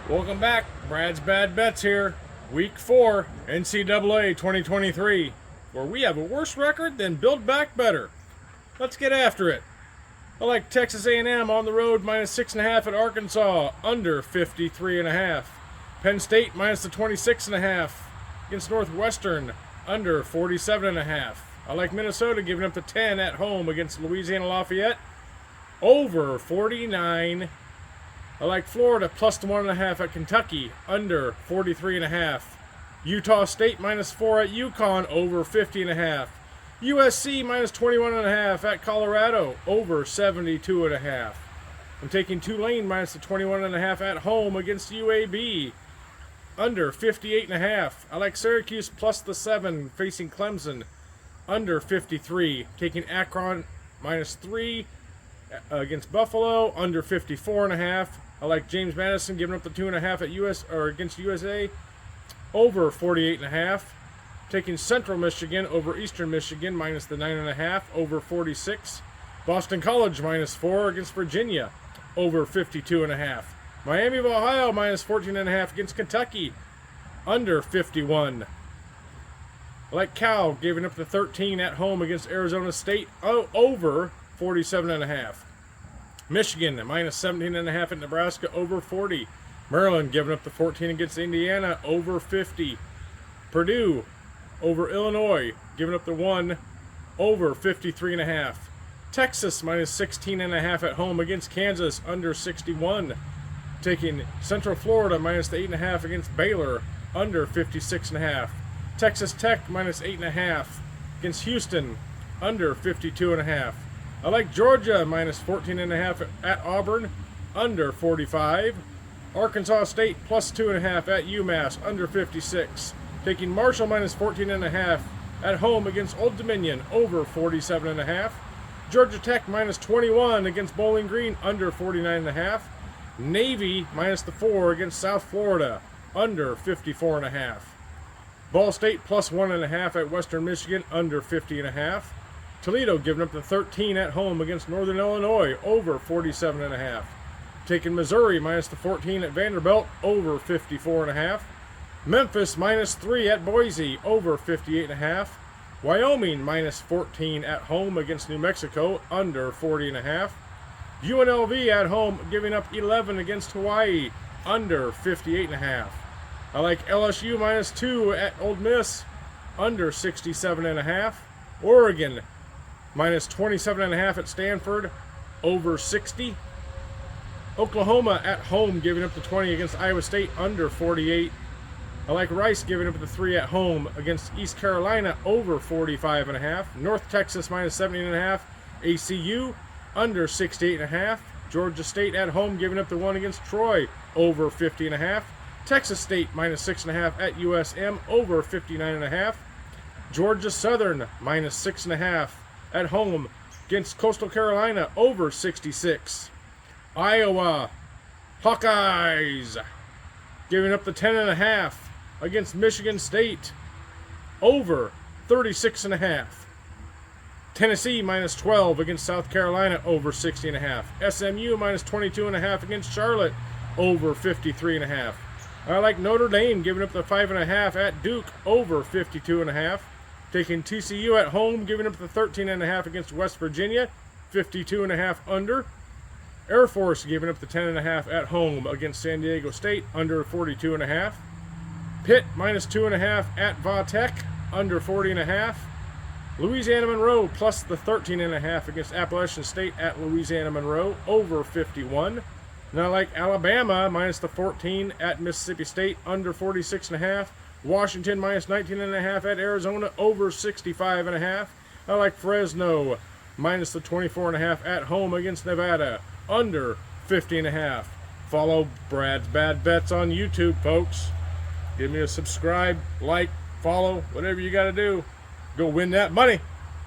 Welcome back. Brad's Bad Bets here. Week 4, NCAA 2023, where we have a worse record than Build Back Better. Let's get after it. I like Texas A&M on the road -6.5 at Arkansas, under 53.5. Penn State minus the 26.5 against Northwestern, under 47.5. I like Minnesota giving up the 10 at home against Louisiana Lafayette, over 49. I like Florida plus the 1.5 at Kentucky, under 43.5. Utah State -4 at UConn, over 50.5. USC minus 21.5 at Colorado, over 72.5. I'm taking Tulane minus the 21.5 at home against UAB, under 58.5. I like Syracuse plus the 7 facing Clemson, under 53. Taking Akron -3 against Buffalo, under 54.5. I like James Madison giving up the 2.5 at against USA, over 48.5. Taking Central Michigan over Eastern Michigan minus the 9.5, over 46. Boston College -4 against Virginia, over 52.5. Miami of Ohio -14.5 against Kentucky, under 51. I like Cal giving up the 13 at home against Arizona State, over 47.5. Michigan -17.5 at Nebraska, over 40. Maryland giving up the 14 against Indiana, over 50. Purdue over Illinois giving up the 1, over 53.5. Texas -16.5 at home against Kansas, under 61. Taking Central Florida minus the 8.5 against Baylor, under 56.5. Texas Tech -8.5 against Houston, under 52.5. I like Georgia -14.5 at Auburn, under 45. Arkansas State plus 2.5 at UMass, under 56. Taking Marshall -14.5 at home against Old Dominion, over 47.5. Georgia Tech -21 against Bowling Green, under 49.5. Navy -4 against South Florida, under 54.5. Ball State plus 1.5 at Western Michigan, under 50.5. Toledo giving up the 13 at home against Northern Illinois, over 47.5. Taking Missouri minus the 14 at Vanderbilt, over 54.5. Memphis -3 at Boise, over 58.5. Wyoming -14 at home against New Mexico, under 40.5. UNLV at home giving up 11 against Hawaii, under 58.5. I like LSU -2 at Ole Miss, under 67.5. Oregon -27.5 at Stanford, over 60. Oklahoma at home giving up the 20 against Iowa State, under 48. I like Rice giving up the 3 at home against East Carolina, over 45.5. North Texas -17.5. ACU, under 68.5. Georgia State at home giving up the 1 against Troy, over 50.5. Texas State -6.5 at USM, over 59.5. Georgia Southern -6.5 at home against Coastal Carolina, over 66. Iowa Hawkeyes giving up the 10.5 against Michigan State, over 36.5. Tennessee -12 against South Carolina, over 60.5. SMU -22.5 against Charlotte, over 53.5. I like Notre Dame giving up the 5.5 at Duke, over 52.5. Taking TCU at home, giving up the 13.5 against West Virginia, 52.5 under. Air Force giving up the 10.5 at home against San Diego State, under 42.5. Pitt -2.5 at Va-Tech, under 40.5. Louisiana Monroe plus the 13.5 against Appalachian State at Louisiana Monroe, over 51. And I like Alabama minus the 14 at Mississippi State, under 46.5. Washington -19.5 at Arizona, over 65.5. I like Fresno minus the 24.5 at home against Nevada, under 50.5. Follow Brad's Bad Bets on YouTube, folks. Give me a subscribe, like, follow, whatever you got to do. Go win that money.